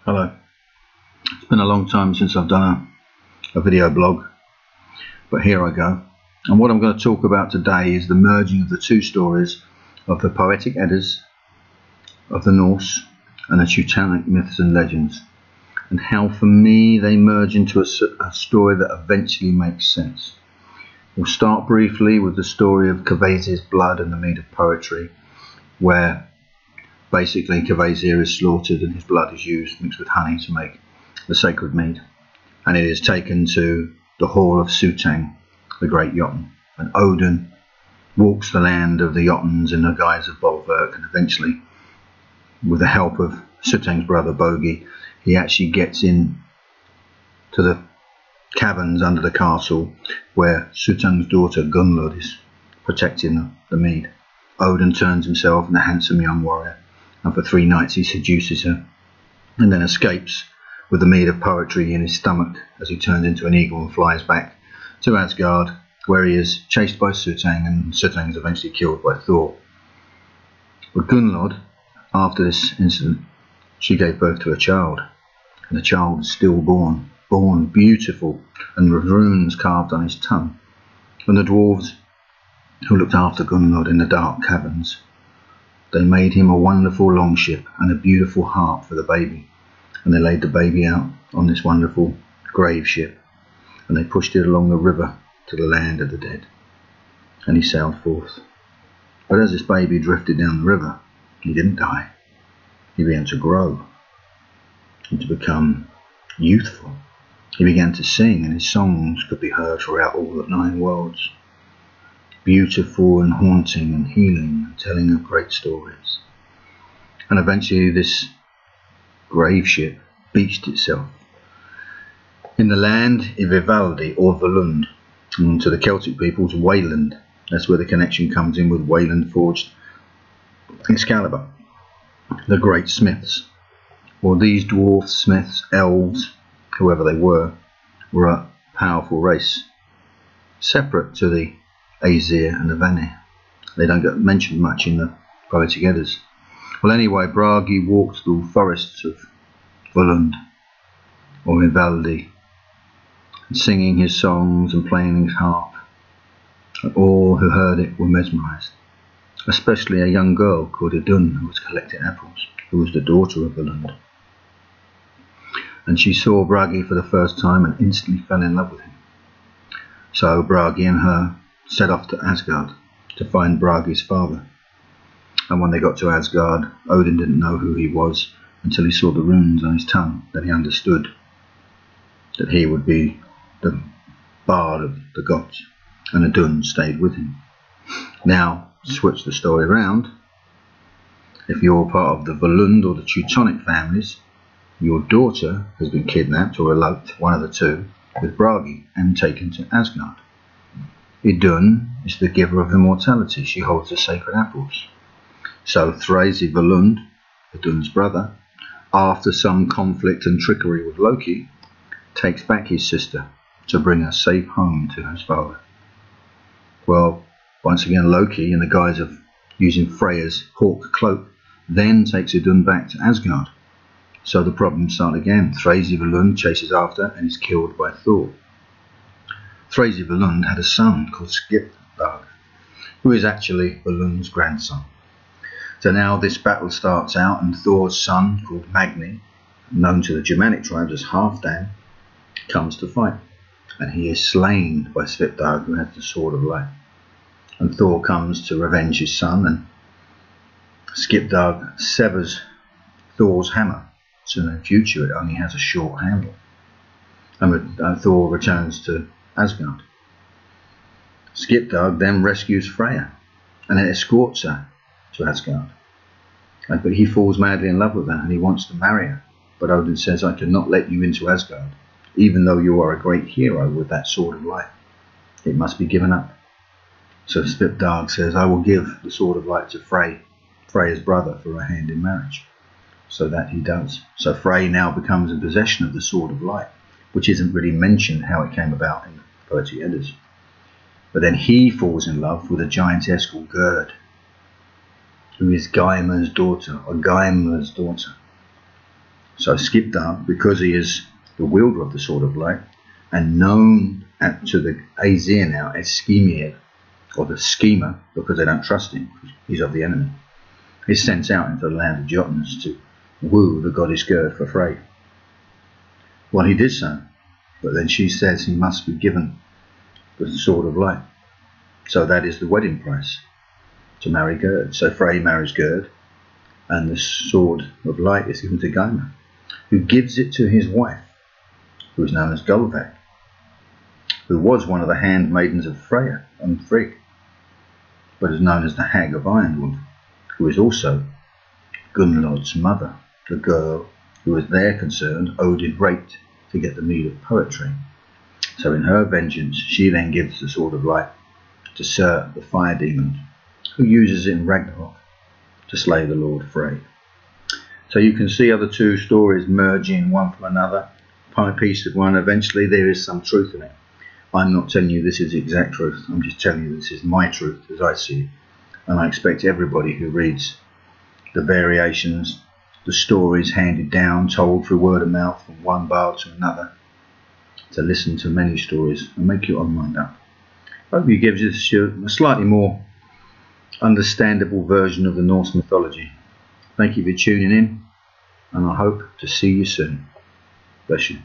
Hello. It's been a long time since I've done a video blog, but here I go. And what I'm going to talk about today is the merging of the two stories of the poetic Eddas of the Norse and the Tuetonic myths and legends, and how for me they merge into a story that eventually makes sense. We'll start briefly with the story of Kvasir's blood and the mead of poetry, where basically Kvasir is slaughtered and his blood is used mixed with honey to make the sacred mead, and it is taken to the hall of Svipdag, the great Jotun, and Odin walks the land of the Jotuns in the guise of Volund, and eventually, with the help of Svipdag's brother Bragi, he actually gets in to the caverns under the castle where Svipdag's daughter Gullveig is protecting the mead. Odin turns himself into a handsome young warrior, and for 3 nights he seduces her, and then escapes with the mead of poetry in his stomach as he turns into an eagle and flies back to Asgard, where he is chased by Svipdag, and Svipdag is eventually killed by Thor. But Gullveig, after this incident, she gave birth to a child, and the child is stillborn, born beautiful, and with runes carved on his tongue. And the dwarves who looked after Gullveig in the dark caverns, they made him a wonderful longship and a beautiful harp for the baby, and they laid the baby out on this wonderful grave ship, and they pushed it along the river to the land of the dead, and he sailed forth. But as this baby drifted down the river, he didn't die. He began to grow and to become youthful. He began to sing, and his songs could be heard throughout all the 9 worlds, beautiful and haunting and healing and telling of great stories. And eventually this grave ship beached itself in the land of Ivaldi or Volund, and to the Celtic peoples Wayland. That's where the connection comes in, with Wayland forged Excalibur, the great smiths. Well, these dwarf smiths, elves, whoever they were a powerful race, separate to the Aesir and the Vanir. They don't get mentioned much in the poetic Eddas. Well, anyway, Bragi walked through forests of Volund or Ivaldi, singing his songs and playing his harp, and all who heard it were mesmerized, especially a young girl called Iddun, who was collecting apples, who was the daughter of Volund. And she saw Bragi for the first time and instantly fell in love with him. So Bragi and her set off to Asgard to find Bragi's father. And when they got to Asgard, Odin didn't know who he was until he saw the runes on his tongue. Then he understood that he would be the bard of the gods, and Iddun stayed with him. Now, switch the story around. If you're part of the Volund or the Tuetonic families, your daughter has been kidnapped or eloped, one of the two, with Bragi and taken to Asgard. Iddun is the giver of immortality. She holds the sacred apples. So Thjasse Volund, Iddun's brother, after some conflict and trickery with Loki, takes back his sister to bring her safe home to his father. Well, once again Loki, in the guise of using Freyja's hawk cloak, then takes Iddun back to Asgard. So the problems start again. Thjasse Volund chases after and is killed by Thor. Thjasse Volund had a son called Svipdag, who is actually Volund's grandson. So now this battle starts out, and Thor's son, called Magni, known to the Germanic tribes as Halfdan, comes to fight, and he is slain by Svipdag, who has the sword of light. And Thor comes to revenge his son, and Svipdag severs Thor's hammer, so in the future it only has a short handle. And Thor returns to Asgard. Svipdag then rescues Freyja and escorts her to Asgard. But he falls madly in love with her, and he wants to marry her. But Odin says, I cannot let you into Asgard, even though you are a great hero with that sword of light. It must be given up. So Svipdag says, I will give the sword of light to Frey, Freyja's brother, for a hand in marriage. So that he does. So Frey now becomes in possession of the sword of light, which isn't really mentioned how it came about in the poetic Eddas. But then he falls in love with a giantess called Gerd, who is Gaima's daughter, or Gaima's daughter. So Svipdag, because he is the wielder of the Sword of Light, and known to the Aesir now as Skimir, or the schemer, because they don't trust him, because he's of the enemy, is sent out into the land of Jotuns to woo the goddess Gerd for Frey. Well, he did so, but then she says he must be given the Sword of Light. So that is the wedding price, to marry Gerd. So Frey marries Gerd, and the Sword of Light is given to Gullveig, who gives it to his wife, who is known as Gullveig, who was one of the handmaidens of Freyja and Frigg, but is known as the Hag of Ironwood, who is also Gunnlaug's mother, the girl who was there concerned Odin raped to get the meed of poetry. So in her vengeance, she then gives the Sword of Light to Ser, the fire demon, who uses it in Ragnarok to slay the Lord Frey. So you can see how the two stories merging one from another, upon a piece of one. Eventually there is some truth in it. I'm not telling you this is the exact truth, I'm just telling you this is my truth as I see it. And I expect everybody who reads the variations, the stories handed down, told through word of mouth from one bard to another, to listen to many stories and make your own mind up. I hope it gives you a slightly more understandable version of the Norse mythology. Thank you for tuning in, and I hope to see you soon. Bless you.